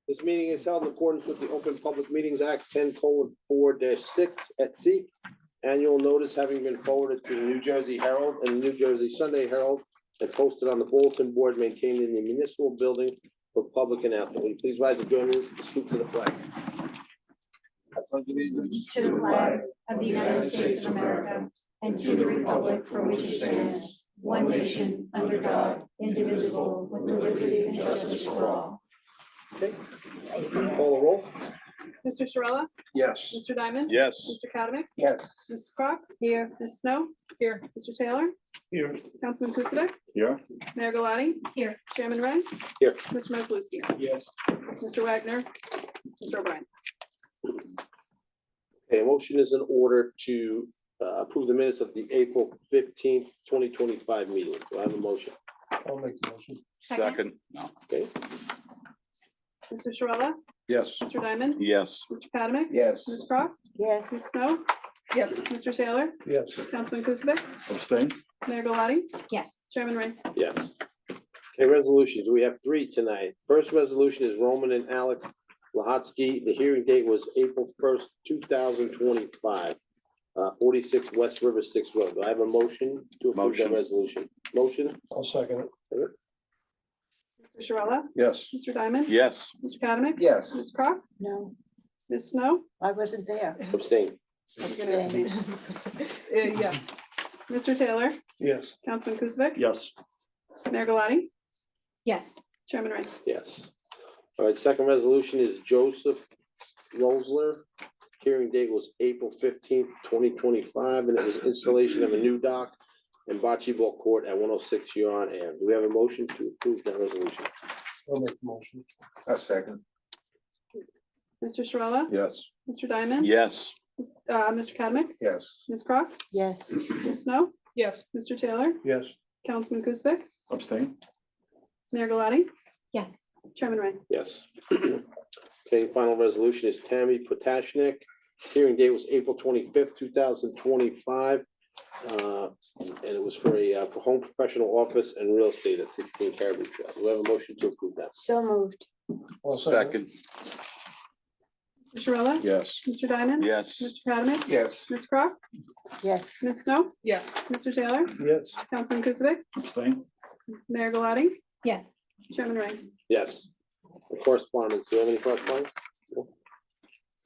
This meeting is held in accordance with the Open Public Meetings Act 10:4-6 at C. Annual notice having been forwarded to the New Jersey Herald and the New Jersey Sunday Herald and posted on the bulletin board maintained in the municipal building for public announcement. Will you please rise and join me to salute to the flag? To the flag of the United States of America and to the republic for which it stands, one nation, under God, indivisible, with liberty and justice for all. Okay. Call the roll. Mr. Sorella? Yes. Mr. Diamond? Yes. Mr. Academy? Yes. Mrs. Crock? Here. Ms. Snow? Here. Mr. Taylor? Here. Councilman Kuzic? Here. Mayor Galati? Here. Chairman Ray? Here. Mr. Maslowski? Yes. Mr. Wagner? Mr. O'Brien? Okay, a motion is in order to approve the minutes of the April 15th, 2025 meeting. Do I have a motion? I'll make the motion. Second. Okay, Mr. Sorella? Yes. Mr. Diamond? Yes. Mr. Academy? Yes. Ms. Crock? Yes. Ms. Snow? Yes. Mr. Taylor? Yes. Councilman Kuzic? Abstain? Mayor Galati? Yes. Chairman Ray? yes. Okay, resolutions. We have three tonight. First resolution is Roman and Alex Lahotsky. The hearing date was April 1st, 2025. 46 West River 6 Road. Do I have a motion to approve that Motion. resolution? Motion? I'll second it. Mr. Sorella? Yes. Mr. Diamond? Yes. Mr. Academy? Yes. Ms. Crock? No, Ms. Snow? I wasn't there. Abstain? I'm gonna abstain. Yes. Mr. Taylor? Yes. Councilman Kuzic? Yes. Mayor Galati? Yes. Chairman Ray? Yes. All right, second resolution is Joseph Rosler. Hearing date was April 15th, 2025, and it was installation of a new dock and bocce ball court at 106 Huron Ave. Do we have a motion to approve that resolution? I'll make the motion. A second. Mr. Sorella? Yes. Mr. Diamond? Yes. Mr. Academy? Yes. Ms. Crock? Yes. Ms. Snow? Yes. Mr. Taylor? Yes. Councilman Kuzic? Abstain? Mayor Galati? Yes. Chairman Ray? Yes. Okay, final resolution is Tammy Potashnik. Hearing date was April 25th, 2025. And it was for a home professional office and real estate at 16 Caribou Trail. Do we have a motion to approve that? So moved. Second. Mr. Sorella? Yes. Mr. Diamond? Yes. Mr. Academy? Yes. Ms. Crock? Yes. Ms. Snow? Yes. Mr. Taylor? Yes. Councilman Kuzic? Abstain? Mayor Galati? Yes. Chairman Ray? Yes. Correspondence. Do you have any correspondence? No.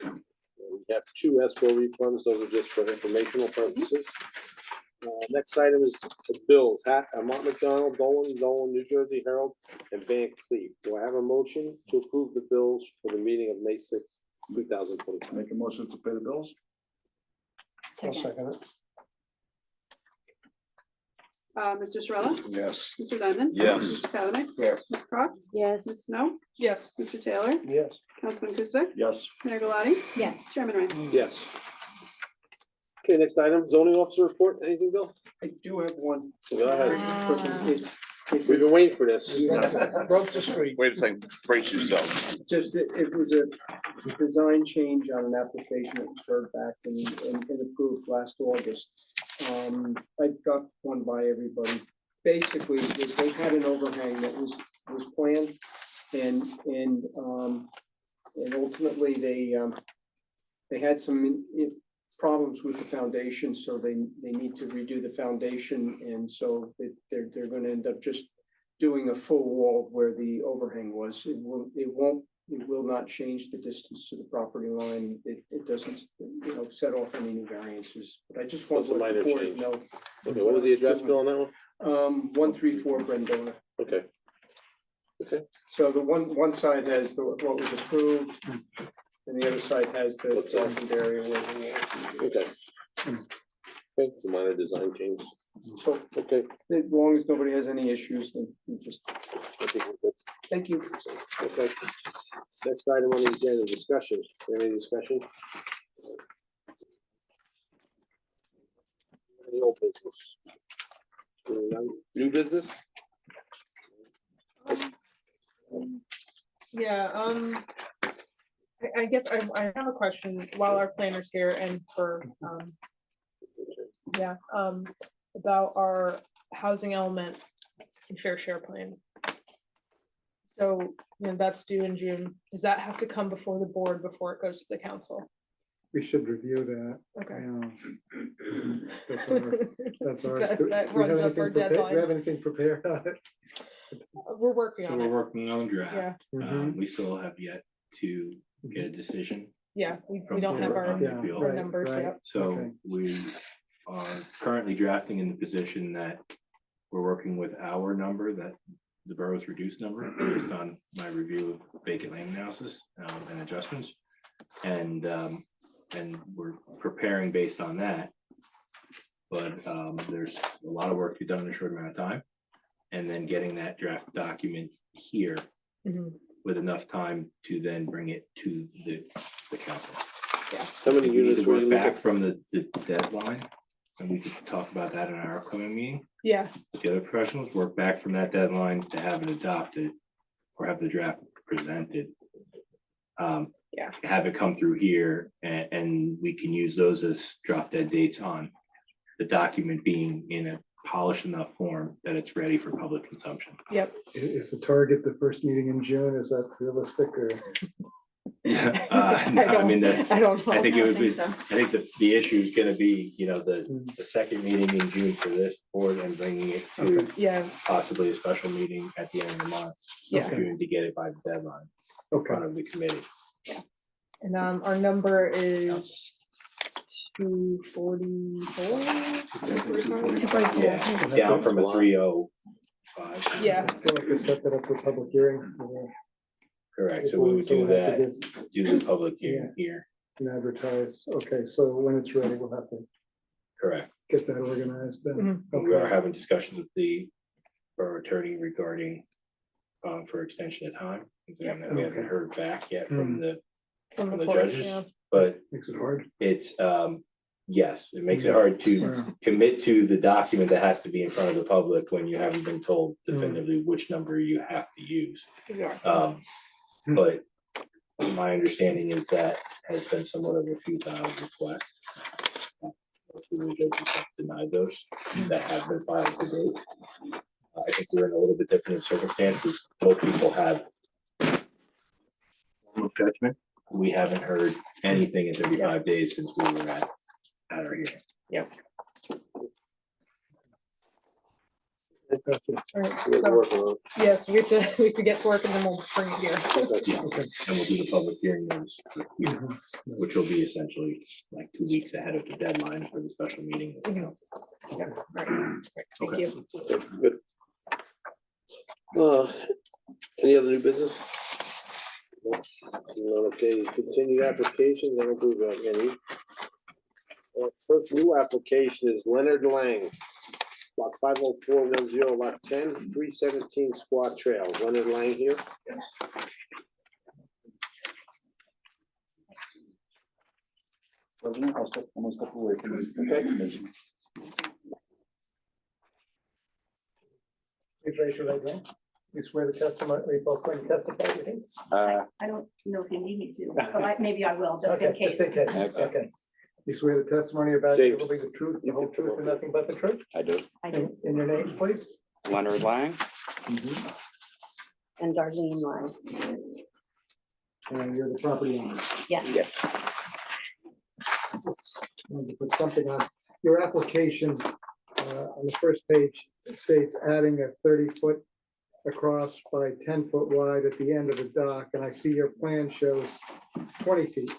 We have two escrow refunds. Those are just for informational purposes. Next item is the bills. Mont McDonald, Dolan, New Jersey Herald, and Van Cleve. Do I have a motion to approve the bills for the meeting of May 6th, 2025? Make a motion to pay the bills? Second. it. Mr. Sorella? Yes. Mr. Diamond? Yes. Mr. Academy? Yes. Ms. Crock? Yes. Ms. Snow? Yes. Mr. Taylor? Yes. Councilman Kuzic? Yes. Mayor Galati? Yes. Chairman Ray? Yes. Okay, next item, zoning officer report. Anything, Bill? I do have one. Go ahead. It's We've been waiting for this. broke the street. Wait a second, brace yourself. Just, it was a design change on an application that was heard back and approved last August. I got one by everybody. Basically, they had an overhang that was planned and ultimately they had some problems with the foundation, so they need to redo the foundation, and so they're going to end up just doing a full wall where the overhang was. It will not change the distance to the property line. It doesn't, set off any new variances. But I just want What's the to let the minor board change? know. Okay, what was the address, Bill, on that one? 134 Brendona. Okay. So the one side has what was approved, and the other side has the What's that? darkened area where the wall. Okay. Okay, it's a minor design change. So Okay. as long as nobody has any issues, then we just, I think we're good. thank you. Okay. Next item on the agenda, discussion. Any discussion? Any old business? New business? Yeah, I guess I have a question while our planner's here and for, about our housing element and share plan. So, that's due in June. Does that have to come before the board before it goes to the council? We should review that. Okay. That's our, that's ours. Do That we have runs up our anything prepared? Do we have deadlines. anything prepared on it? We're working So on we're it. working on a draft. Yeah, Mhm. We still have yet to get a decision. yeah, we From don't have board our on the Yeah, appeal. our right, numbers right. yet. So Okay. we are currently drafting in the position that we're working with our number, that the borough's reduced number, based on my review of vacant land analysis and adjustments. And we're preparing based on that. But there's a lot of work to be done in a short amount of time. And then getting that draft document here Mhm. with enough time to then bring it to the council. How many We need units to were you work looking? back from the deadline, and we could talk about that in our upcoming meeting. Yeah, The other professionals work back from that deadline to have it adopted or have the draft presented. Yeah. Have it come through here and we can use those as drop dead dates on the document being in a polished enough form that it's ready for public consumption. yep. Is the target the first meeting in June? Is that realistic or? I mean, I don't know. I think it would be, so. I think the issue is gonna be, the second meeting in June for this board and bringing it to Okay. Yeah, possibly a special meeting at the end of the month. Yeah. of June to get it by the deadline in Okay, front of the committee. and our number is 244. Yeah, down from a 305. Yeah, I feel like I set that up for public hearing. Correct, so we would do we'll have to that, just do the public hearing here, and advertise. Okay, so when it's ready, we'll have to correct. get that organized then. We are Okay, having discussions with the borough attorney regarding for extension of time. We haven't Okay. heard back yet from the from from the the courts, judges, yeah. but makes it hard. it's, yes, it makes it hard to Yeah. commit to the document that has to be in front of the public when you haven't been told definitively which number you have to use. Yeah. But my understanding is that has been somewhat of a futile request. Most of the judges have denied those that have been filed to date. I think we're in a little bit different circumstances. Most people have judgment. We haven't heard anything in 35 days since we were at our hearing. Yep. Gotcha. All right, We're so, working on it. yes, we have to get to work and then we'll bring it here. Yeah, and we'll do the public hearing notice for here, Mhm. which will be essentially like 2 weeks ahead of the deadline for the special meeting. Mhm. Yep, all right. Thank Okay. you. Good. Any other new business? No? Okay, continued applications, I don't believe we have any. First new application is Leonard Lang, block 50410, lot 10, 317 Squaw Trail. Leonard Lang here. President, I'm gonna step away from this. Please raise your right hand. You swear the testimony, we both going to testify, you think? I don't know if you need me to, but maybe I will, just in Okay, case. just in case, okay. You swear the testimony about you will be the truth, the whole truth, and nothing but the truth? I do. I do. In your name, please? Leonard Lang. And Darlene Lang. And you're the property owner. Yes. Wanted to put something on your application, on the first page states adding a 30-foot across by 10-foot wide at the end of the dock, and I see your plan shows 20 feet.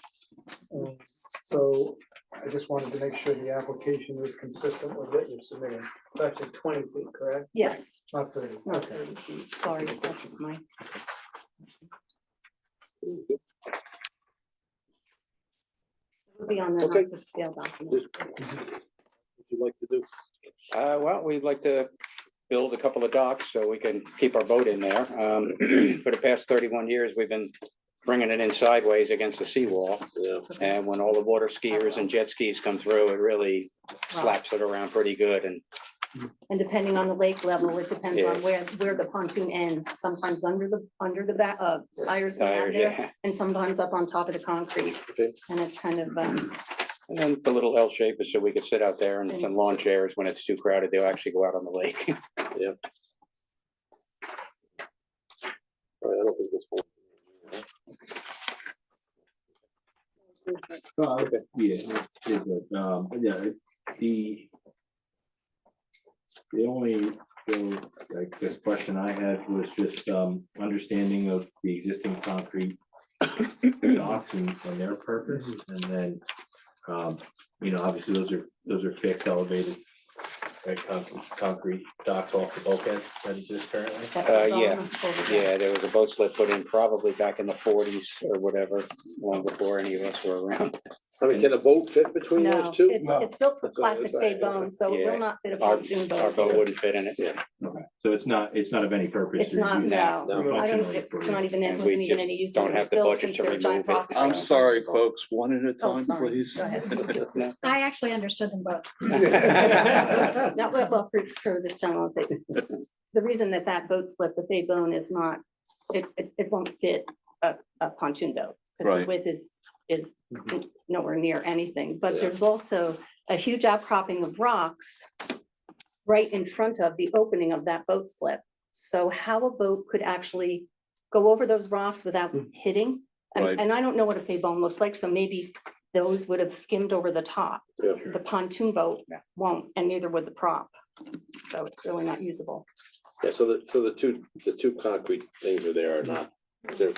So I just wanted to make sure the application is consistent with what you're submitting. It's actually 20 feet, correct? Yes, Not 30. not Okay. 30 feet. Sorry, that's my, it'll be on the Okay. census scale document. What would you like to do? Well, we'd like to build a couple of docks so we can keep our boat in there. For the past 31 years, we've been bringing it in sideways against the seawall. Yeah, And when all the water skiers and jet skis come through, it really slaps it around pretty good. And And depending on the lake level, it depends Yeah. on where the pontoon ends, sometimes under the back, tires we have tires, there, yeah, and sometimes up on top of the concrete. Okay. And it's kind of, And then the little L shape is so we could sit out there, and some lawn chairs, when it's too crowded, they'll actually go out on the lake. All right, I don't think this one. Yeah, yeah, the only, like, this question I had was just, understanding of the existing concrete docks and their purpose, and then, you know, obviously those are fixed, elevated, right, concrete docks off the bulkhead that exist currently. Yeah, there was a boat slip put in probably back in the 40s or whatever, long before any of us were around. I mean, can a boat fit between No, those two? it's built for That's what classic it's bay like. bones, so it Yeah. will not fit a Our pontoon our boat. boat wouldn't fit in it. So it's not of any purpose. It's not, used no, No, I don't, functionally it's for not you. even, it And we wasn't even just any use. don't It was have the built budget since to they were giant remove it. rocks. I'm sorry, folks, one at a Oh, time, sorry. please. Go ahead. I actually understood them both. Not well, for this time, I'll say, the reason that boat slip, the bay bone is not, it won't fit a pontoon boat. Because the Right. width is nowhere near anything, but Yeah. there's also a huge outcropping of rocks right in front of the opening of that boat slip. So how a boat could actually go over those rocks without hitting? Right. And I don't know what a bay bone looks like, so maybe those would have skimmed over the top. Yeah. The pontoon boat won't, and neither would the prop. So it's really not usable. Yeah, so the two concrete things are there are not, they're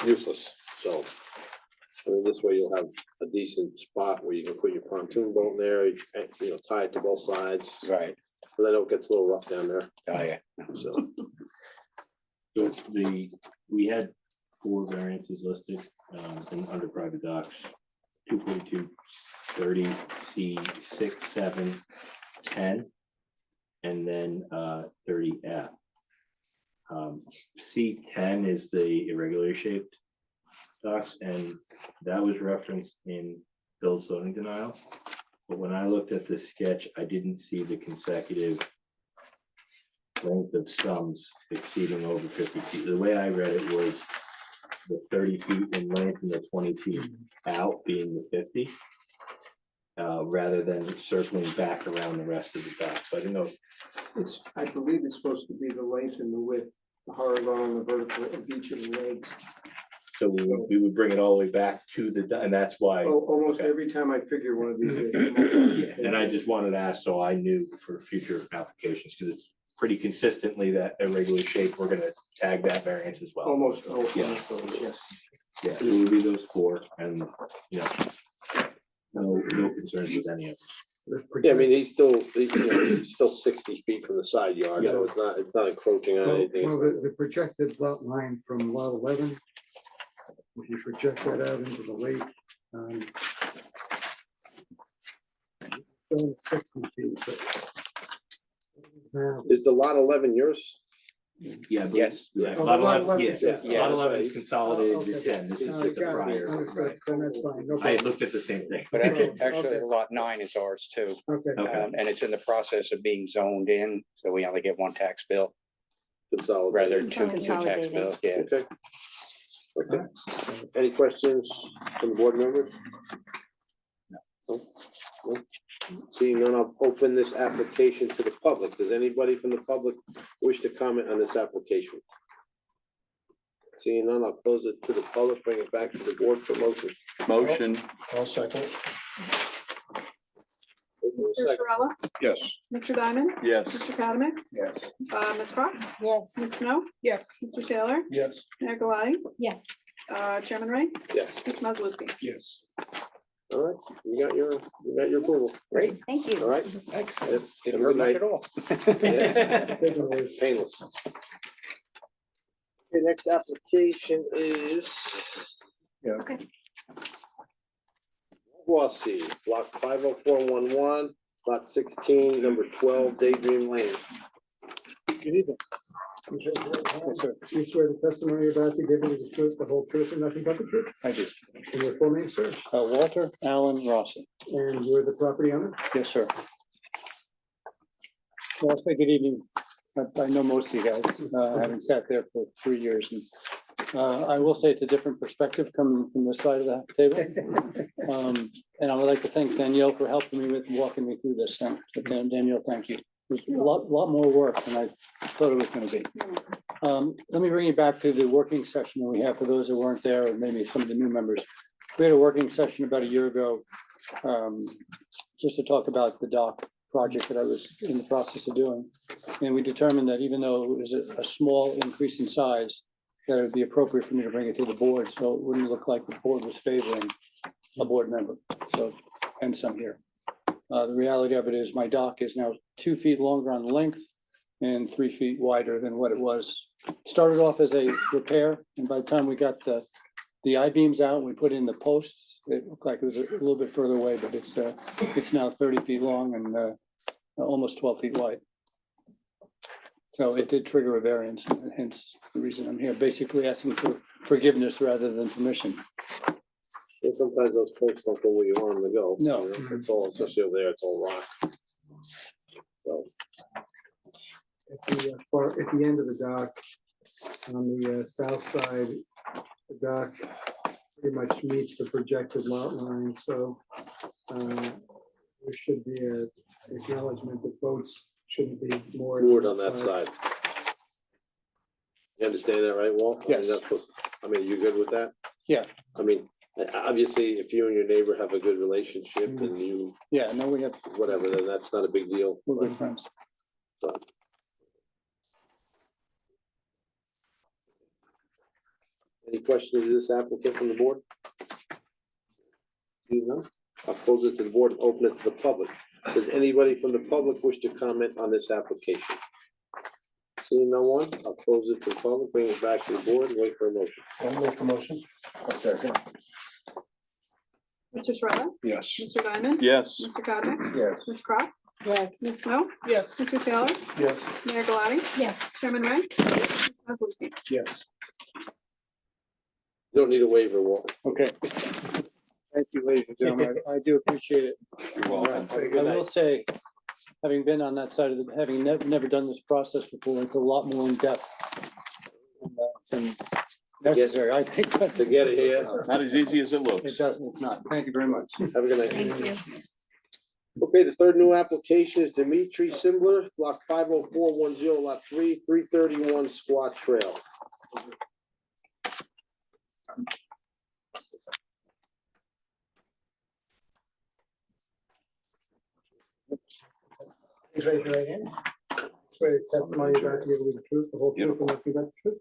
useless, so. I mean, this way you'll have a decent spot where you can put your pontoon boat in there, you know, tie it to both sides, Right. but then it gets a little rough down there, Oh, yeah. so. So we had 4 variances listed, in under private docks, 242, 30, C6, 7, 10, and then 30F. C10 is the irregular shaped docks, and that was referenced in Bill's zoning denial. But when I looked at the sketch, I didn't see the consecutive length of sums exceeding over 50 feet. The way I read it was the 30 feet in length and the 20 feet out being the 50. Rather than circling back around the rest of the dock. So I didn't know. It's, I believe it's supposed to be the length and the width, the horizontal and the vertical of each of the legs. So we would bring it all the way back to the, and that's why, Almost every time I figure one of these. they come up. yeah, and I just wanted to ask, so I knew for future applications, because it's pretty consistently that irregular shape, we're gonna tag that variance as well. Almost, Yeah. almost, always, yes. Yeah, it would be those 4, and, you know, no concerns with any of them. Yeah, I mean, he's still 60 feet from the side yard, so it's not encroaching on Well, anything. well, the projected lot line from lot 11, if you project that out into the lake, showing 60 feet, but now, Is the lot 11 yours? Yeah. but- Yes. Yeah, Oh, lot lot 11, 11, yeah, yeah. lot 11 is consolidated Oh, to okay. 10, this is got the it, prior, understood, right. then that's fine, no I had problem. looked at the same thing. But Okay. actually, lot 9 is ours too. Okay, Okay. And it's in the process of being zoned in, so we only get 1 tax bill rather Consolidated. than 2 tax Consolidated. bills. Yeah. Okay. Okay. Any questions from board members? No? No? Seeing none, I'll open this application to the public. Does anybody from the public wish to comment on this application? Seeing none, I'll close it to the public, bring it back to the board for motion. Motion, I'll second. Mr. Sharella, yes. Mr. Diamond, Yes. Mr. Catamic, Yes. Ms. Croft, Yes. Ms. Snow, Yes. Mr. Taylor, Yes. Mayor Galati, Yes. Chairman Ray, Yes, Mr. Mazelowski. Yes. all right, you got your approval, Great. Thank you. all right? Thanks. Yep, Didn't hurt much at all. doesn't work. Painless. Okay, next application is. Yeah. Okay. Rossi, block 50411, lot 16, number 12, Daydream Lane. Good evening. You swear the testimony you're about to give is the truth, the whole truth, and nothing but the truth? I do. And your full name, sir? Walter Allen Rossi. And you're the property owner? Yes, sir. Well, I'll say good evening. I know most of you guys, having sat there for 3 years and I will say it's a different perspective coming from this side of the table. And I would like to thank Danielle for helping me with walking me through this thing. So Danielle, thank you. It was a lot more work than I thought it was gonna be. Let me bring you back to the working session that we have for those that weren't there, or maybe some of the new members. We had a working session about a year ago, just to talk about the dock project that I was in the process of doing. And we determined that even though it was a small increase in size, that it would be appropriate for me to bring it to the board, so it wouldn't look like the board was favoring a board member, so, hence I'm here. The reality of it is my dock is now 2 feet longer on length and 3 feet wider than what it was. Started off as a repair, and by the time we got the I-beams out, we put in the posts, it looked like it was a little bit further away, but it's now 30 feet long and almost 12 feet wide. So it did trigger a variance, and hence the reason I'm here, basically asking for forgiveness rather than permission. And sometimes those posts don't go where you want them to go. No. You know, it's all, especially over there, it's all rock. So, At the end of the dock, on the south side, the dock pretty much meets the projected lot line, so there should be a acknowledgement that boats shouldn't be moored. moored on that side. You understand that, right, Walt? Yes. I mean, you good with that? Yeah. I mean, obviously, if you and your neighbor have a good relationship and you, Yeah, no, we have, whatever, then that's not a big deal. we're good friends. Any questions of this applicant from the board? You know, I'll close it to the board and open it to the public. Does anybody from the public wish to comment on this application? Seeing no one, I'll close it to the public, bring it back to the board, and wait for a motion. I'll make a motion. Second. Mr. Sorella? Yes. Mr. Diamond? Yes. Mr. Godwin? Yes. Ms. Croft? Yes. Ms. Snow? Yes. Mr. Taylor? Yes. Mayor Galati? Yes. Chairman Ray? Ms. Kozlowski? Yes. You don't need a waiver, Walt. Okay. Thank you, ladies and gentlemen. I do appreciate it. You're welcome. Have a I good will night. say, having been on that side of the, having never done this process before, it's a lot more in depth than necessary, I think. To get it here, Not as easy as it It looks. doesn't, it's not. Thank you very much. have a good night. Thank you. Okay, the third new application is Dimitri Simbler, block 50410, lot 3, 331 Squat Trail. Please raise your right hand. Swear to testimony you're about to give the truth, the whole truth, and nothing but the truth.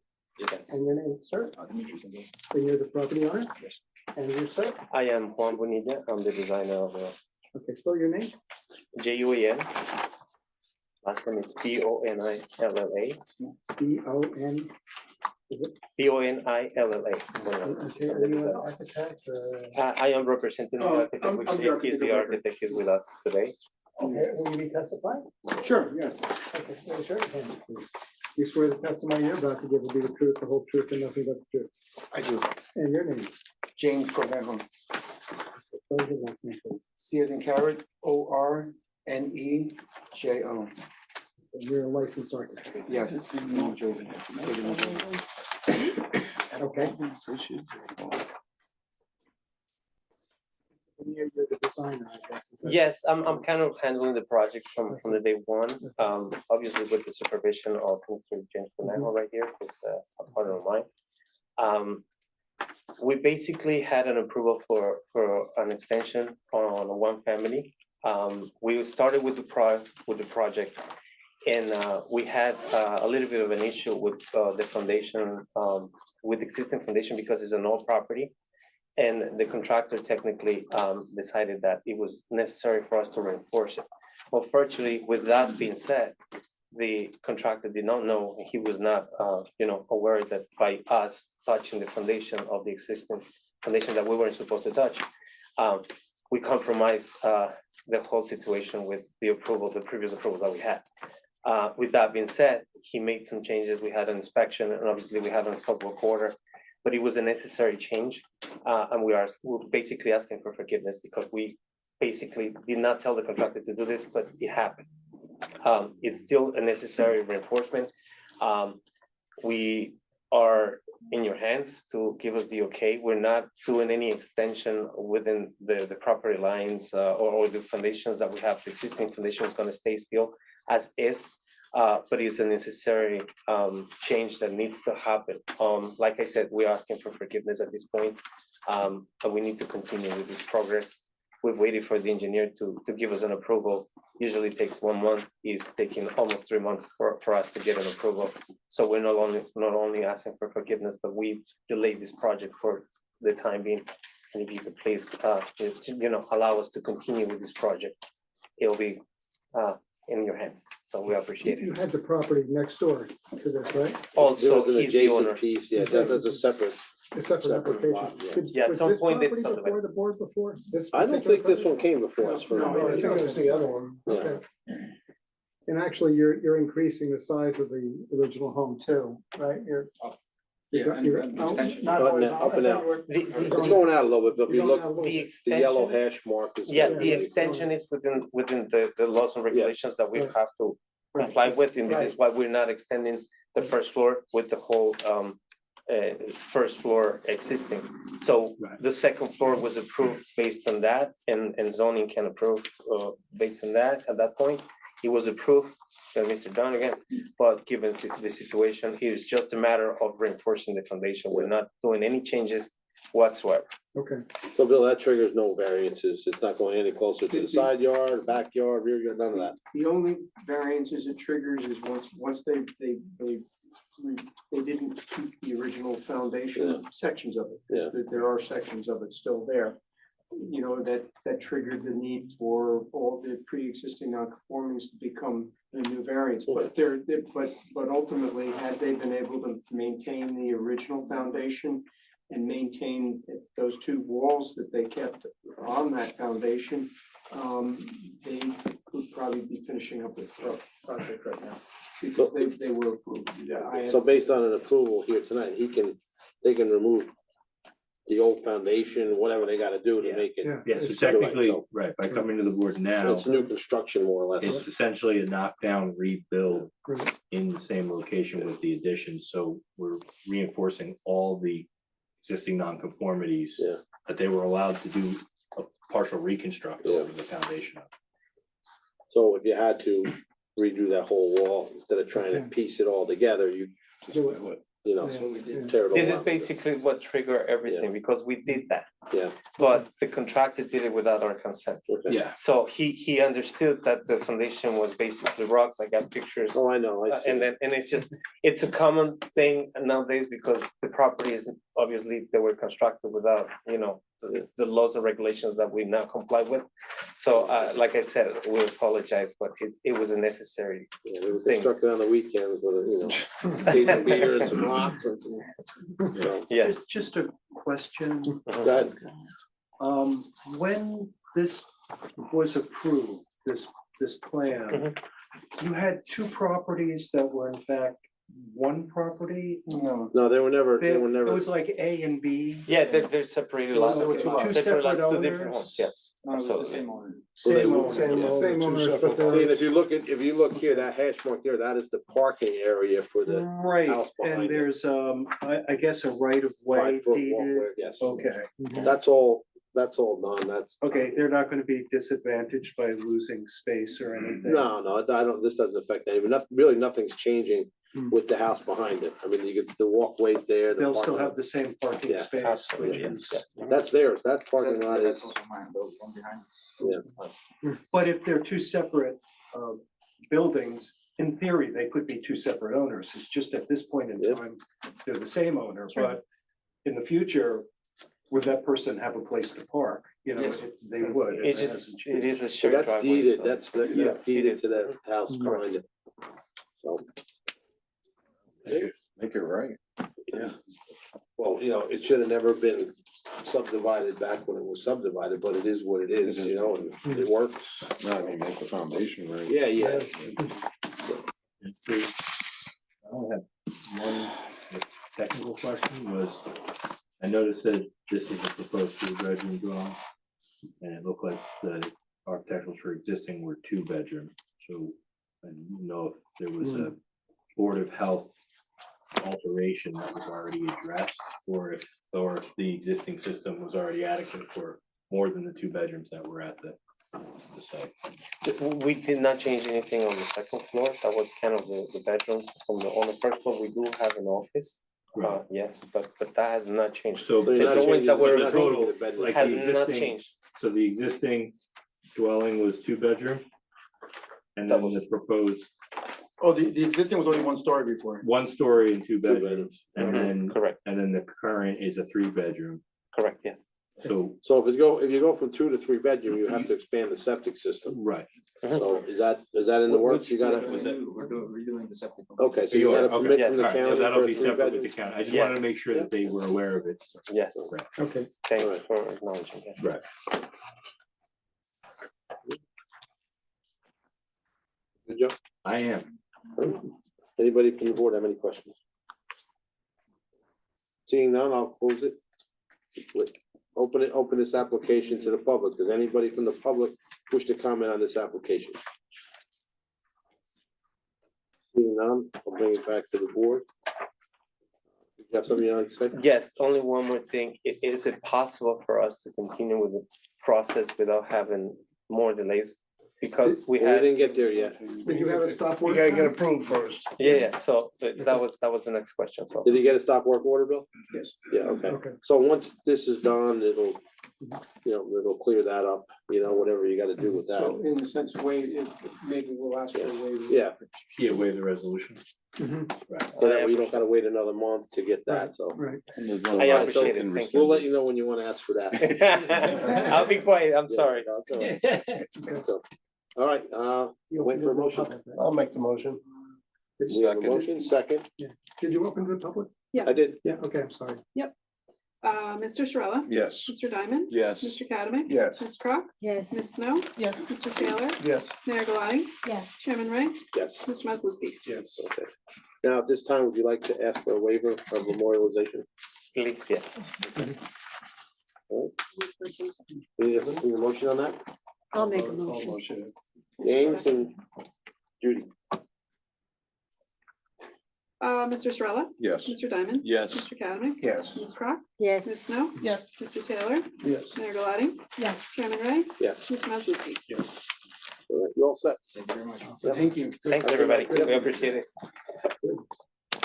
Yes. And your name, sir? And you're the property owner? Yes. And you, sir? I am Juan Bonilla. I'm the designer of Okay, spell your name. JUAN. Last name is Bonilla. B-O-N. Is it? Bonilla. Okay, are you an architect or? I am representing the architect, I'm which the is the architect. architect is with us today. Okay, will you be testifying? Sure, yes. Okay, raise your hand, please. You swear the testimony you're about to give will be the truth, the whole truth, and nothing but the truth. I do. And your name? James Cornejo. Spell your last name, please. C as in carrot, O-R-N-E-J-O. And you're a licensed architect. Yes. New Jersey. State of New Jersey. Okay. And you're the designer, I guess. is that- Yes, I'm kind of handling the project from the day one. Obviously with the supervision of Mr. James Cornejo right here, who's a partner of mine. We basically had an approval for an extension on one family. We started with the project, and we had a little bit of an issue with the foundation, with existing foundation, because it's an old property. And the contractor technically decided that it was necessary for us to reinforce it. Unfortunately, with that being said, the contractor did not know, he was not aware that by us touching the foundation of the existing foundation that we weren't supposed to touch, we compromised the whole situation with the previous approval that we had. With that being said, he made some changes. We had an inspection, and obviously we had an stop work order, but it was a necessary change. And we're basically asking for forgiveness because we basically did not tell the contractor to do this, but it happened. It's still a necessary reinforcement. We are in your hands to give us the okay. We're not doing any extension within the property lines or the foundations that we have. The existing foundation is gonna stay still as is. But it's a necessary change that needs to happen. Like I said, we're asking for forgiveness at this point. And we need to continue with this progress. We've waited for the engineer to give us an approval. Usually takes 1 month. It's taking almost 3 months for us to get an approval. So we're not only asking for forgiveness, but we delayed this project for the time being. And if you could please, allow us to continue with this project, it'll be in your hands. So we appreciate You it. had the property next door to this, right? There Also, was an he's the owner. adjacent piece, yeah, that's a separate. A separate Separate application. lot, yeah. Could- Yeah, at was some this point they property subdivided. Before the board before? This I don't particular think this one property? came before us for. No, I think it was the other one. Yeah. Okay. And actually, you're increasing the size of the original home too, right? You're. You're Up and out. The, It's going out a little bit, but if you look, the the yellow extension, hash mark is. yeah, the extension is within the laws and regulations that we have to comply with, and this is why we're not extending the first floor with the whole first floor existing. So the second floor was approved based on that, and zoning can approve based on that. At that point, it was approved by Mr. Donegan, but given the situation, it is just a matter of reinforcing the foundation. We're not doing any changes whatsoever. Okay. So Bill, that triggers no variances. It's not going any closer to the side yard, backyard, rear yard, none of that. The only variances it triggers is once they didn't keep the original foundation sections of it. Yeah. There are sections of it still there. You know, that triggered the need for all the pre-existing non-conformings to become the new variance. But but ultimately, had they been able to maintain the original foundation and maintain those two walls that they kept on that foundation, they could probably be finishing up with the project right now. Because they were approved. So based on an approval here tonight, they can remove the old foundation, whatever they gotta do to make it. Yeah, so Right, technically, so- right, by coming to the board now, It's new construction more or less. it's essentially a knockdown rebuild Great. in the same location with the addition, so we're reinforcing all the existing nonconformities Yeah. that they were allowed to do a partial reconstruct Yeah. over the foundation of. So if you had to redo that whole wall, instead of trying to Okay. piece it all together, you know, Yeah. tear it all This is out. basically what triggered everything, because we did that, Yeah, but the contractor did it without our consent. okay. Yeah, So he understood that the foundation was basically rocks. I got pictures. Oh, I know, I see. And then, and it's a common thing nowadays because the properties, obviously, they were constructed without, the laws and regulations that we now comply with. So, like I said, we apologize, but it was a necessary. Yeah, they were thing. constructed on the weekends with, case of beer and some rocks and some, Yes. Just a question, Go ahead. when this was approved, this plan, you had two properties that were in fact one property? No. No, they were never, It was like A and B? Yeah, they're separated There was lots. two Separate separate lots, two different owners? homes, yes. Absolutely. Same Well, owner. Same owners, but See, and there if you look here, that hash mark there, that is the parking area for the Right, house behind and it. there's, I guess a right of way 5-foot deeded. walkway, yes. Okay, That's all done, that's. okay, they're not gonna be disadvantaged by losing space or anything? No, I don't, this doesn't affect anything, really, nothing's changing with the house behind it. I mean, you get the walkways there. the They'll still parking have the same parking Yeah, space. absolutely, which yes, is- lot. That's theirs, that parking lot is, But if they're two separate buildings, in theory, they could be two separate owners. It's just at this point in Yep. time, they're the same owner, but in the future, would that person have a place to park? They would. It's It just, hasn't it changed. is a so shared that's driveway. deeded, so- that's Yeah, that's deeded to that house behind it. So, make it right. yeah. Well, it should have never been subdivided back when it was subdivided, but it is what it is, and it works. Not even make the foundation right. Yeah. I only have one technical question was, I noticed that this is a proposed two-bedroom dwelling. And it looked like the architecturals for existing were 2-bedroom, so I didn't know if there was a Board of Health alteration that was already addressed, or if the existing system was already adequate for more than the 2 bedrooms that were at the site. We did not change anything on the second floor. That was kind of the bedroom. On the first floor, we do have an office. Right. Yes, but that has not changed. So So The you're not drawings changing that were the approved total bedroom. like has the not existing- changed. So the existing dwelling was 2 bedroom? And That then was- the proposed Oh, the existing was only 1 story before. 1 story and 2 bedrooms, bedrooms. and then, Correct, the current is a 3 bedroom. correct, yes. So, So if you go from 2 to 3 bedroom, you have to expand the septic system. right. So is that in the works? You gotta, We're redoing the septic. okay, so So you you are, gotta okay. submit Yes. from the Alright, county so that'll for be a 3 separate with the bedroom? county. I just wanted to Yes. make sure that they were aware of it. Yes, Okay. thanks Alright. for acknowledging that. Right. Good job. I am. Anybody from the board have any questions? Seeing none, I'll close it. Open this application to the public. Does anybody from the public wish to comment on this application? Seeing none, I'll bring it back to the board. You have something you'd like to say? Yes, only one more thing. Is it possible for us to continue with the process without having more delays? Because we We had, didn't get there yet. Did you have a stop work? approved first. yeah, so that was the next question, so. Did he get a stop work order, Bill? Yes. Yeah, okay. Okay. So once this is done, it'll clear that up, whatever you gotta do with So that. in a sense, maybe we'll ask for a waiver. Yeah, Yeah, waive the resolution. Mhm. Right. so that way you don't gotta wait another month to get that, so. Right. I appreciate it, thank We'll you. let you know when you wanna ask for that. I'll be quiet, I'm Yeah, sorry. no, it's all right. So, all right, You wait for a opened it to the motion. public, right? I'll make the motion. We have a motion, second. Did you open to the public? I did. Yeah, okay, I'm sorry. Mr. Sorella? Yes. Mr. Diamond? Yes. Mr. Academy? Yes. Ms. Crock? Yes. Ms. Snow? Yes. Mr. Taylor? Yes. Mayor Galani? Yes. Chairman Ray? Yes, Mr. Maslowski? Yes. okay. Now, at this time, would you like to ask for a waiver of memorialization? Please, yes. Need a motion on that? I'll make a motion. James and Judy. Mr. Sorella? Yes. Mr. Diamond? Yes. Mr. Academy? Yes. Ms. Crock? Yes. Ms. Snow? Yes. Mr. Taylor? Yes. Mayor Galani? Yes. Chairman Ray? Yes, Mr. Maslowski? all right, you all set? Thank you very much. Thank you. Thanks, everybody, we appreciate it.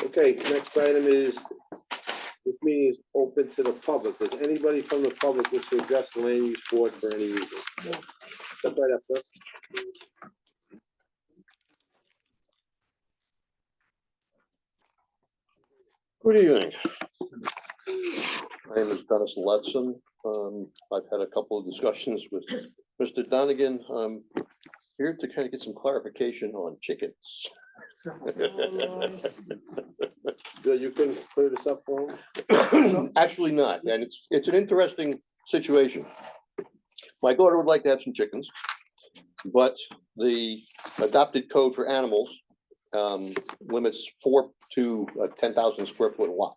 Okay, next item is, this meeting is open to the public. Does anybody from the public wish to address the land use board for any reason? Step right up, sir. Good evening. My name is Dennis Letson. I've had a couple of discussions with Mr. Donegan. I'm here to kind of get some clarification on chickens. Bill, you can clear this up for him? Actually not, and it's an interesting situation. My daughter would like to have some chickens, but the adopted code for animals limits 4 to a 10,000 square foot lot.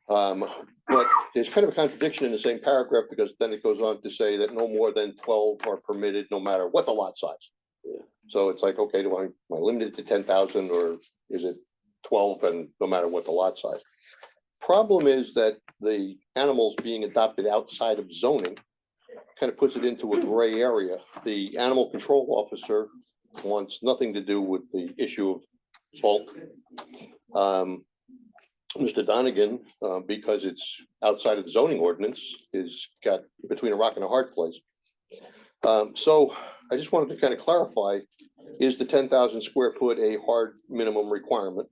But there's kind of a contradiction in the same paragraph, because then it goes on to say that no more than 12 are permitted, no matter what the lot size. Yeah. So it's like, okay, am I limited to 10,000, or is it 12 and no matter what the lot size? Problem is that the animals being adopted outside of zoning kind of puts it into a gray area. The animal control officer wants nothing to do with the issue of bulk. Mr. Donegan, because it's outside of the zoning ordinance, is got between a rock and a hard place. So I just wanted to kind of clarify, is the 10,000 square foot a hard minimum requirement?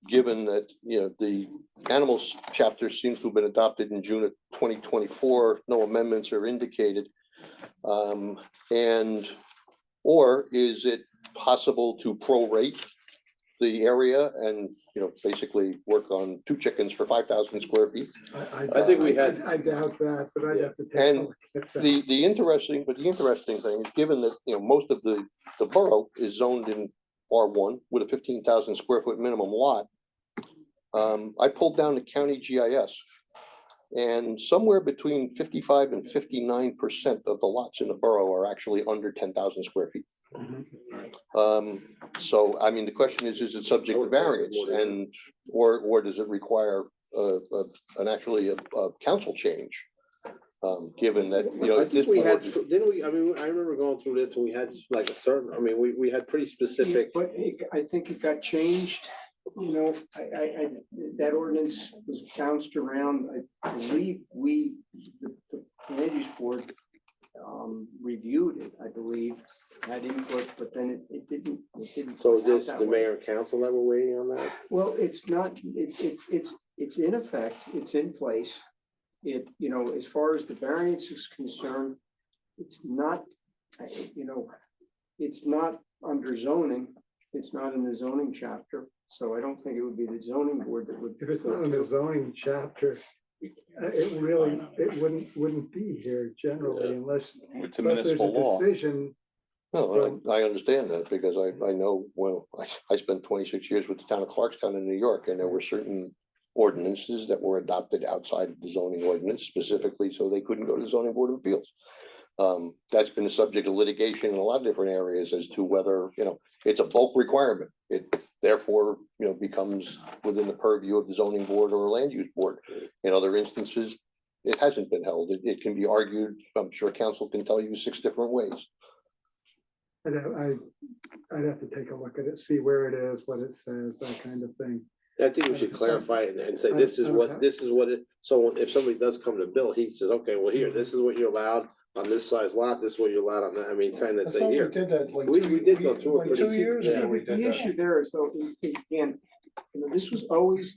Given that, the animals chapter seems to have been adopted in June of 2024, no amendments are indicated. Or is it possible to prorate the area and, basically work on 2 chickens for 5,000 square feet? I think we had- I doubt that, but I'd have to take a And look at that. The interesting thing, is given that, most of the borough is zoned in R1 with a 15,000 square foot minimum lot. I pulled down the county GIS, and somewhere between 55 and 59% of the lots in the borough are actually under 10,000 square feet. So, I mean, the question is it subject to variance and, or does it require, actually a council change? Given that, you know, I at this think we had, board, didn't we, I mean, I remember going through this and we had like a certain, I mean, we had pretty specific. But I think it got changed, you know, that ordinance was bounced around, I believe the land use board reviewed it, I believe, had input, but then it didn't. So come out is this that the way. mayor and council that were waiting on that? Well, it's not, it's in effect, it's in place. It, you know, as far as the variance is concerned, it's not, you know, it's not under zoning. It's not in the zoning chapter, so I don't think it would be the zoning board that would. If it's not in the zoning chapter, it really, it wouldn't be here generally unless. It's a unless there's municipal law. Decision. no, I understand that because I know, well, I spent 26 years with the town of Clarkstown in New York, and there were certain ordinances that were adopted outside of the zoning ordinance specifically, so they couldn't go to the zoning board of appeals. That's been a subject of litigation in a lot of different areas as to whether, you know, it's a bulk requirement. It therefore, you know, becomes within the purview of the zoning board or land use board. In other instances, it hasn't been held. It can be argued, I'm sure council can tell you 6 different ways. I'd have to take a look at it, see where it is, what it says, that kind of thing. I think we should clarify it and say, this is what it, so if somebody does come to Bill, he says, okay, well, here, this is what you're allowed on this size lot, this is what you're allowed on that, I mean, kind of say here. did that like. We did go through it like pretty 2 years yeah. ago. we did The that. issue there is, though, again, you know, this was always,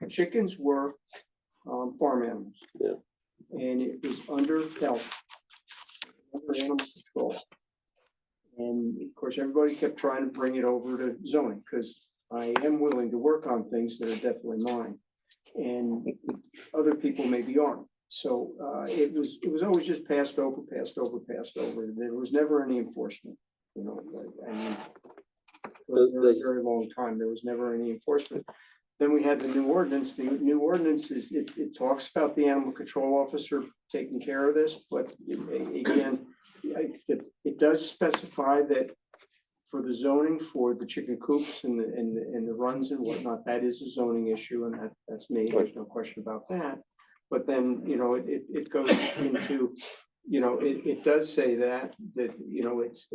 chickens were farm animals. Yeah. And it was under health, under animal control. And of course, everybody kept trying to bring it over to zoning, because I am willing to work on things that are definitely mine. And other people maybe aren't. So it was always just passed over. There was never any enforcement, you know, I mean, for a very, very long time, there was never any enforcement. Then we had the new ordinance. The new ordinance is, it talks about the animal control officer taking care of this, but again, it does specify that for the zoning for the chicken coops and the runs and whatnot, that is a zoning issue, and that's me. There's no question about that. But then, you know, it goes into, you know, it does say that, you know, it's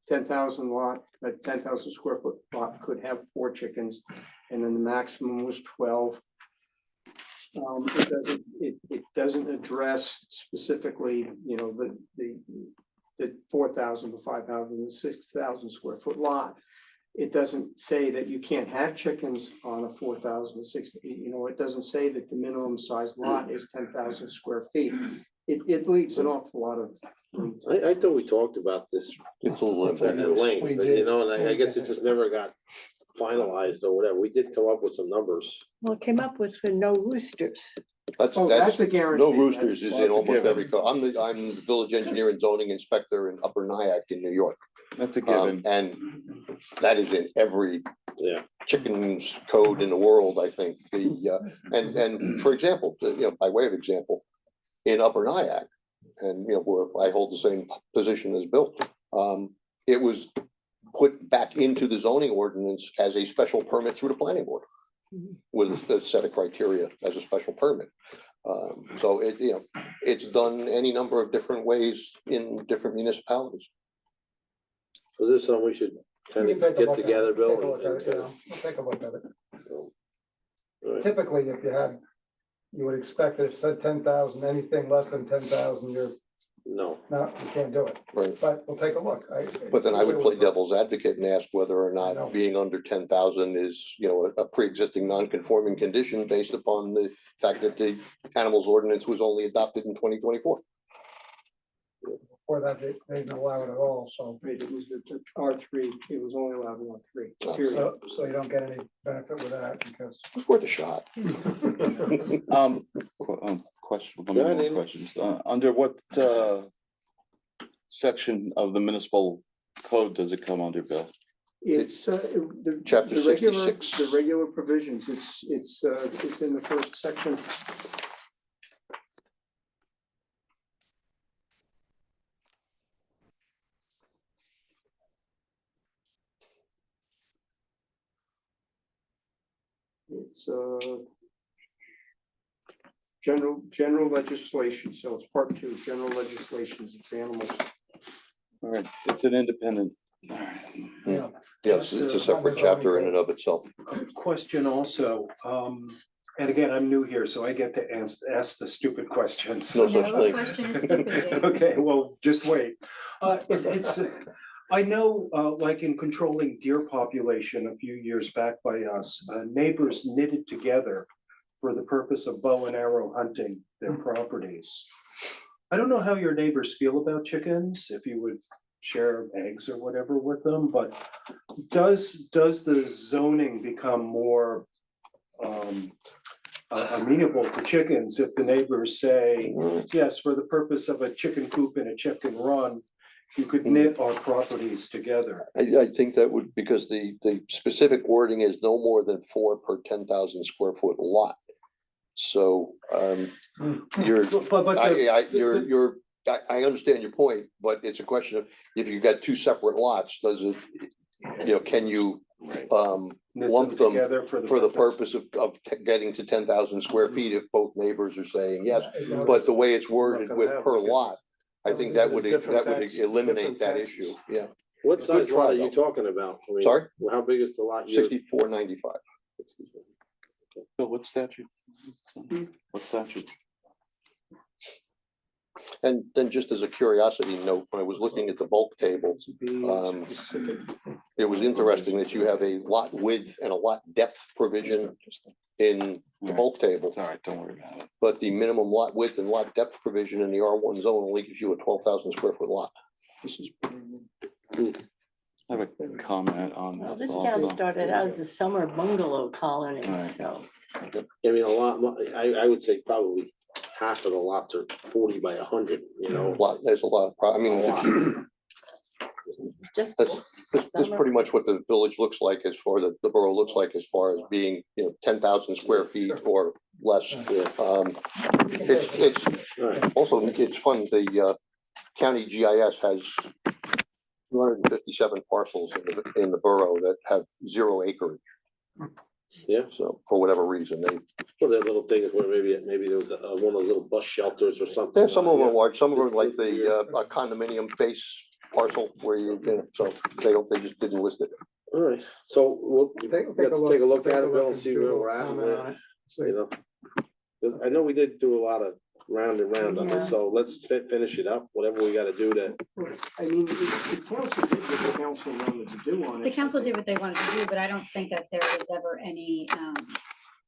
10,000 lot, a 10,000 square foot lot could have 4 chickens, and then the maximum was 12. It doesn't address specifically, you know, the 4,000 to 5,000 to 6,000 square foot lot. It doesn't say that you can't have chickens on a 4,000 to 6, you know, it doesn't say that the minimum size lot is 10,000 square feet. It leaves an awful lot of. I thought we talked about this It's a little at bit. length, We but, you did. know, and I guess it just never got finalized or whatever. We did come up with some numbers. Well, it came up with no roosters. That's A guarantee. no roosters is in That's a almost given. every code. I'm the village engineer and zoning inspector in Upper Nyack in New York. That's a given. And that is in every Yeah. chickens code in the world, I think. And for example, you know, by way of example, in Upper Nyack, and you know, where I hold the same position as Bill, it was put back into the zoning ordinance as a special permit through the planning board with a set of criteria as a special permit. So it, you know, it's done any number of different ways in different municipalities. Was this something we should kind We of can take a get look at it. together, Bill? Take a look at and it, kind yeah. We'll take a look at it. All right. Typically, if you would expect that it said 10,000, anything less than 10,000, No, you can't do it. Right. But we'll take a look. But then I would play devil's advocate and ask whether or I know. not being under 10,000 is, you know, a pre-existing non-conforming condition based upon the fact that the animals ordinance was only adopted in 2024. Before that, they didn't allow it at all, so. It was the R3, it was only allowed in R3, period. So you don't get any benefit with that because. It's worth a shot. Question, Go ahead, more Andy. questions. Under what section of the municipal code does it come under, Bill? It's the. Chapter the regular- 66. The regular provisions, it's in the first section. It's general legislation, so it's part two, general legislations, it's animals. All right, it's an independent. Yeah. Yes, it's a separate chapter in and of itself. Question also, and again, I'm new here, so I get to ask the stupid questions. No such No thing. question is stupid, Jake. Okay, well, just wait. I know, like in controlling deer population a few years back by us, neighbors knitted together for the purpose of bow and arrow hunting their properties. I don't know how your neighbors feel about chickens, if you would share eggs or whatever with them, but does the zoning become more amenable to chickens if the neighbors say, yes, for the purpose of a chicken coop and a chicken run, you could knit our properties together? I think that would, because the specific wording is no more than 4 per 10,000 square foot lot. So, you're, I understand your point, but it's a question of, if you've got two separate lots, does it, can you lump them Together for the purpose of getting to 10,000 square feet if both neighbors are saying yes? But the way it's worded with per lot, I think that would eliminate that issue, yeah. What Good size try, lot are you though. talking about? I mean, Sorry? How big is the lot? you're- 6495. So what statute? What statute? And then just as a curiosity note, when I was looking at the bulk table, it was interesting that you have a lot width and a lot depth provision in the bulk table. It's all right, don't worry about it. But the minimum lot width and lot depth provision in the R1 zone only gives you a 12,000 square foot lot. This is I have a comment on Well, this this town also. started out as a summer bungalow colony, Right. so. I mean, a lot, I would say probably half of the lots are 40 by 100, There's a lot of, I mean, Just. that's pretty much what the village looks like as far, the borough looks like as far as being, 10,000 square feet or less. It's Alright. also, it's fun, the county GIS has 257 parcels in the borough that have 0 acreage. Yeah. So for whatever reason, they, Well, there are little things where maybe there was one of those little bus shelters or something. some of them are large, some of them are like the a condominium base parcel where you can, so they just didn't list it. All right, so we'll, Take let's a take a look take at a it, look Bill, and and see do a where little we're at. comment on it. See. I know we did do a lot of round and round on this, Yeah. so let's finish it up, whatever we gotta do to. I mean, the council did what the council wanted to do on it. The council did what they wanted to do, but I don't think that there was ever any,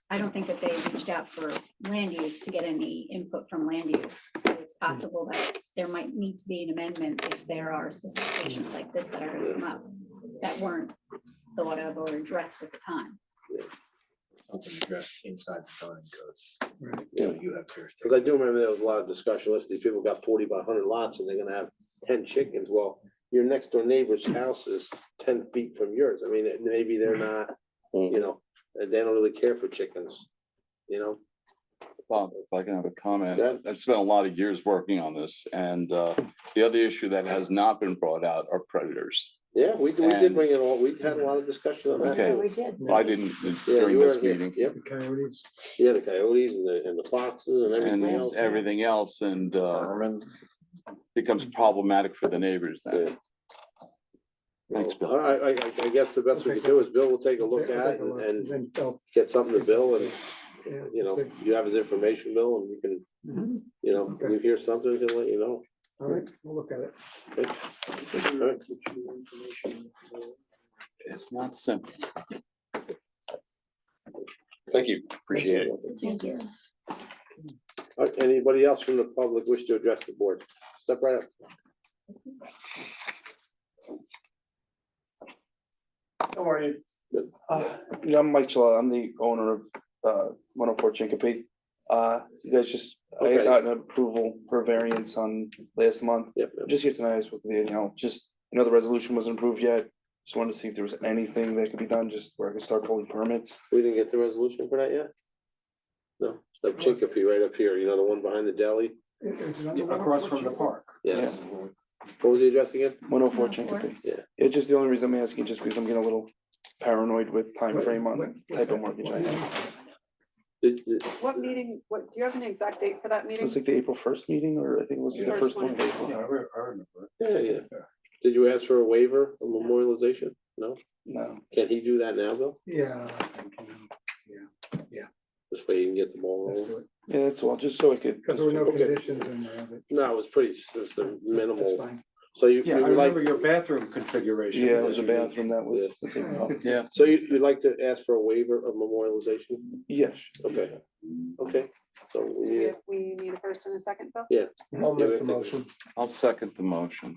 I don't think that they reached out for land use to get any input from land use. So it's possible that there might need to be an amendment if there are specifications like this that are gonna come up that weren't thought of or addressed at the time. Something addressed inside the zoning code. Yeah. You have jurisdiction. Because I do remember there was a lot of discussion, listen, these people got 40 by 100 lots and they're gonna have 10 chickens. Well, your next door neighbor's house is 10 feet from yours. I mean, maybe they're not, they don't really care for chickens, Bob, if I can have a comment, Yeah. I've spent a lot of years working on this, and the other issue that has not been brought out are predators. Yeah, we did And- bring it all, we had a lot of discussion on that. Okay. too. We did. I didn't Yeah, during you this were here. meeting, Yep, Coyotes. yeah, the coyotes and the foxes and everything and else. everything else, and becomes problematic for the neighbors then. Thanks, Bill. All right, I guess the best we can do is Bill will take a look at it and Then, oh, get something to Bill and, yeah, you you have his information, Bill, and you can, Mhm. if you hear something, he'll let you know. All right, we'll look at it. Okay. All right. It's not simple. Thank you, appreciate it. Thank you. All right, anybody else from the public wish to address the board? Step right up. How are you? Good. Yeah, I'm Mike Chilla. I'm the owner of 104 Chincope. You guys just, I Okay. had gotten approval for variance on last month. Yep. I'm just here tonight, I spoke with Danielle, just, the resolution wasn't approved yet. Just wanted to see if there was anything that could be done, just where I could start pulling permits. We didn't get the resolution for that yet? No, the Chincope right up here, the one behind the deli? Is it under Across from the park. Yeah. What was the address again? 104 104. Chincope. Yeah. It's just the only reason I'm asking, just because I'm getting a little paranoid with time frame on the type of mortgage I have. What meeting, what, do you have an exact date for that It meeting? was like the April first meeting, or I think it was the First first one. one. Yeah, I remember. Yeah, yeah. Did you ask for a waiver of memorialization? No? No, Can he do that now, Bill? Yeah. This way you can get the ball Let's rolling? do it. yeah, that's all, just so I could. Because there were no Okay. conditions in there, but No, it was pretty, it was the that's minimal. fine. So you, Yeah, I you like, remember your bathroom configuration. Yeah, it was a bathroom that was. Yeah. the big problem. Yeah. so you'd like to ask for a waiver of memorialization? Yes. Okay, okay. So we We need, have- we need a first and a second, Bill? yeah. I'll Yeah, make we the have to- motion. I'll second the motion.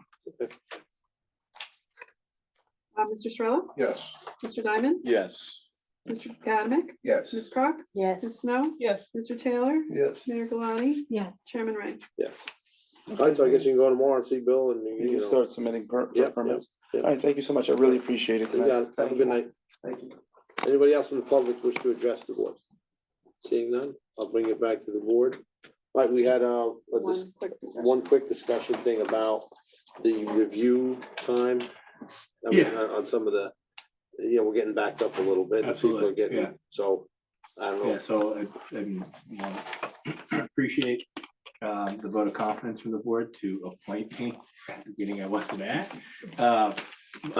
Mr. Strella, Yes. Mr. Diamond, Yes. Mr. Adamick, Yes. Ms. Crock, Yes. Ms. Snow, Yes. Mr. Taylor, Yes. Mayor Galani, Yes. Chairman Ray. Yes. All right, so I guess you can go tomorrow and see Bill and You you can know. start submitting Yeah, permits. yeah. All right, thank you so much. I really appreciate it. You got it. Have a good night. Thank you. Anybody else from the public wish to address the board? Seeing none, I'll bring it back to the board. All right, we had One quick discussion. one quick discussion thing about the review time. I mean, on some of the, we're getting backed up a little bit. and people are Absolutely, yeah. getting So, I don't know. Yeah, so I appreciate the vote of confidence from the board to appoint me at the beginning I wasn't at. I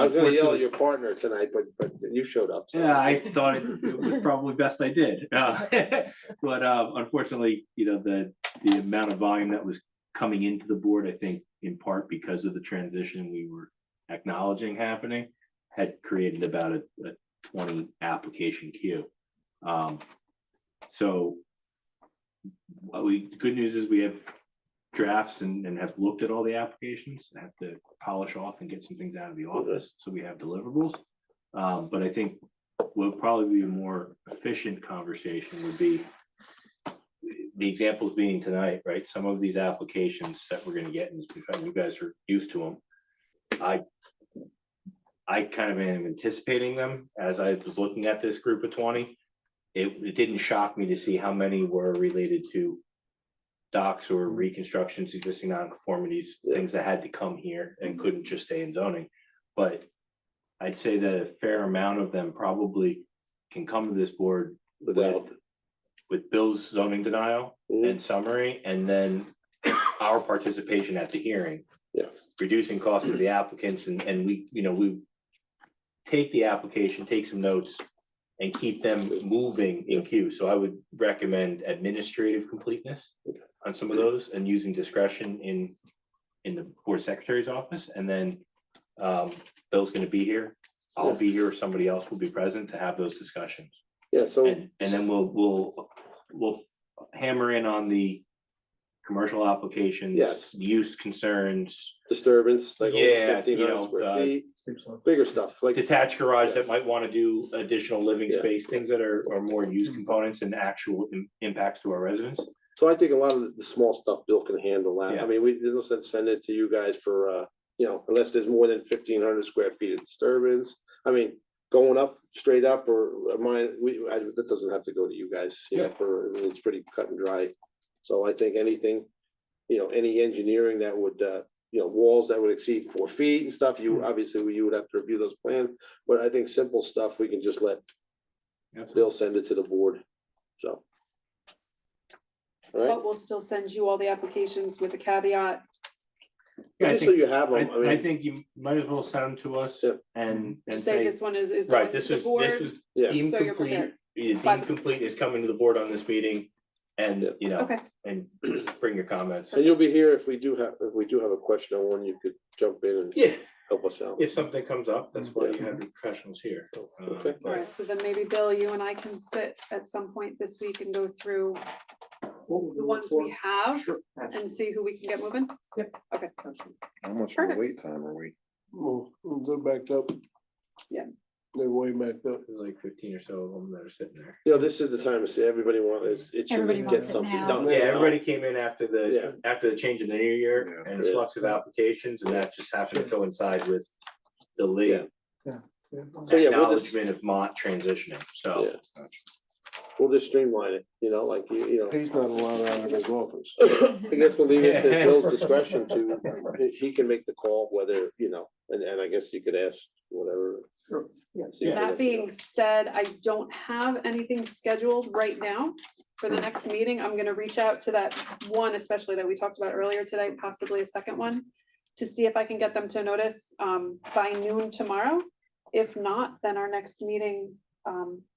was gonna yell at your partner tonight, but you showed up. so- Yeah, I thought it was probably best I did. But unfortunately, the amount of volume that was coming into the board, I think in part because of the transition we were acknowledging happening, had created about a 20 application queue. So the good news is we have drafts and have looked at all the applications. I have to polish off and get some things out of the office, so we have deliverables. But I think what would probably be a more efficient conversation would be the examples being tonight, right? Some of these applications that we're gonna get, and you guys are used to them. I kind of am anticipating them as I was looking at this group of 20. It didn't shock me to see how many were related to docks or reconstructions, existing nonconformities, things that had to come here and couldn't just stay in zoning. But I'd say that a fair amount of them probably can come to this board with Bill's zoning denial and summary, and then our participation at the hearing. Yes. Reducing costs to the applicants, and we take the application, take some notes, and keep them moving in queue. So I would recommend administrative completeness on some of those and using discretion in the board secretary's office. And then Bill's gonna be here. I'll be here, somebody else will be present to have those discussions. Yeah, so. And then we'll hammer in on the commercial applications. Yes. Use concerns. Disturbance, like over Yeah, 1,500 square uh, feet, bigger stuff, like. Detached garage Yeah. that might want to do additional living Yeah. space, things that are more use components and actual impacts to our residents. So I think a lot of the small stuff Bill can handle that. Yeah. I mean, there's no sense sending it to you guys for, unless there's more than 1,500 square feet of disturbance. I mean, going up, straight up, or mine, that doesn't have to go to you guys, it's pretty cut and dry. So I think anything, any engineering that would, walls that would exceed 4 feet and stuff, obviously, you would have to review those plans. But I think simple stuff, we can just let Bill send it to the board, so. All right, But we'll still send you all the applications with a caveat. Yeah, I just so think- you have them, I I mean, think you might as well send them to us Yeah. and To say say, this one is right, going to the board. this was yeah, deemed So you're complete. prepared. Deemed But- complete is coming to the board on this meeting and, Okay. and bring your comments. and you'll be here if we do have a question on one, you could jump in and Yeah, help us out. if something comes up, that's why you have your professionals here. Okay. All right, so then maybe Bill, you and I can sit at some point this week and go through the ones we have Sure. and see who we can get moving. Yep. Okay. How much of a Perfect. wait time are we? They're backed up. Yeah. They're way backed up. There's like 15 or so of them that are sitting there. This is the time to see, everybody wants, it's Everybody to get wants it something now. done. Yeah, everybody came in after Yeah. the change in the new year Yeah. and the flux of applications, and that just happened to coincide with the late So, yeah, we'll just, acknowledgement of Mont transitioning, so. yeah. we'll just streamline it, like, He's not allowed out of his office. I guess we'll leave it to Bill's discretion he can make the call whether, and I guess you could ask whatever. Sure, yes. So you can That let being you said, I don't have anything scheduled right now for the next meeting. I'm gonna reach out to that one, especially that we talked about earlier today, possibly a second one, to see if I can get them to notice by noon tomorrow. If not, then our next meeting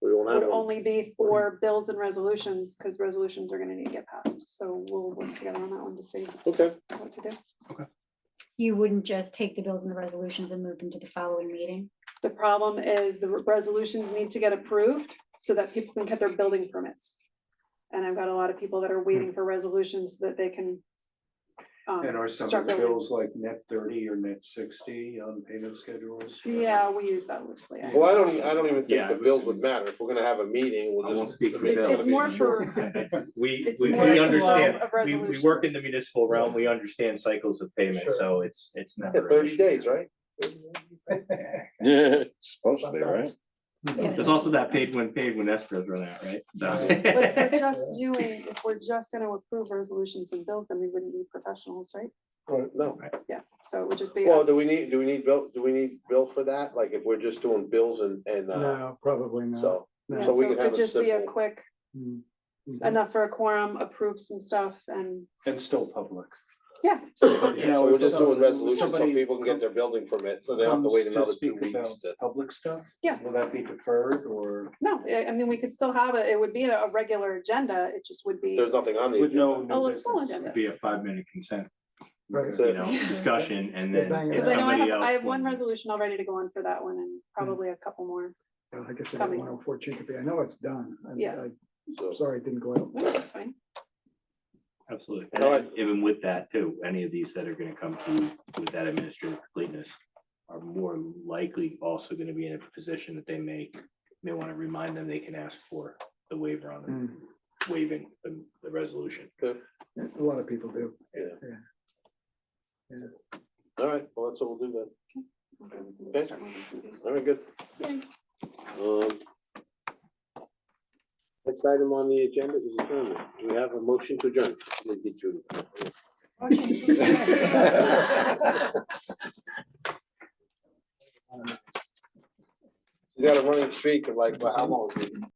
We won't have would one. only be for bills and resolutions, because resolutions are gonna need to get passed. So we'll work together on that one to see Okay, what to do. You wouldn't just take the bills and the resolutions and move them to the following meeting? The problem is the resolutions need to get approved so that people can get their building permits. And I've got a lot of people that are waiting for resolutions so that they can. And are some of start the building. bills like net 30 or net 60 on payment schedules? Yeah, we use that loosely. well, I don't even think Yeah. the bills would matter. If we're gonna have a meeting, we'll I just. won't speak for It's, Bill. it's more for, We, It's we more we flow understand, of we work in the resolutions. municipal realm, we understand cycles of payment, Sure. so it's Yeah, never. an 30 issue. days, right? Yeah, supposed to be, right? There's also that paid when escrows run out, right? So. but if we're just gonna approve resolutions and bills, then we wouldn't need professionals, right? No. Yeah, so it would just be Well, us. do we need bill for that? Like if we're just doing bills and, No, probably not. so, Yeah, so we so can it have could a just be a simple. quick, Mm, enough for a quorum, approve some stuff and, And still public. yeah. Yeah, so we're just doing If resolutions so somebody people can get their building permit, so they don't have to wait comes another 2 speak weeks about to. Public stuff? Yeah. Will that be deferred or? No, I mean, we could still have it, it would be a regular agenda, it just would be There's nothing on the With agenda. no. a small business? agenda. Be a 5-minute consent, Right. So- discussion, and Yeah, then bang it if Cause I know somebody I have else one wants- resolution all ready to go on for that one and probably a couple more. Well, I guess I got Coming. 104 Chicopee. I know it's done. Yeah. So- Sorry, it didn't go out. No, that's fine. Absolutely. All And even with that too, any of these that are gonna come to with that administrative completeness are more likely also gonna be in a position that they may wanna remind them they can ask for the waiver on Mm, waiving the resolution. A lot of people do. All right, well, that's what we'll do then. Okay. Start moving some of these. All right, good. Yay. Next item on the agenda is adjournment. Do we have a motion to adjourn? Let me get you- You got a running streak of like, well, how long?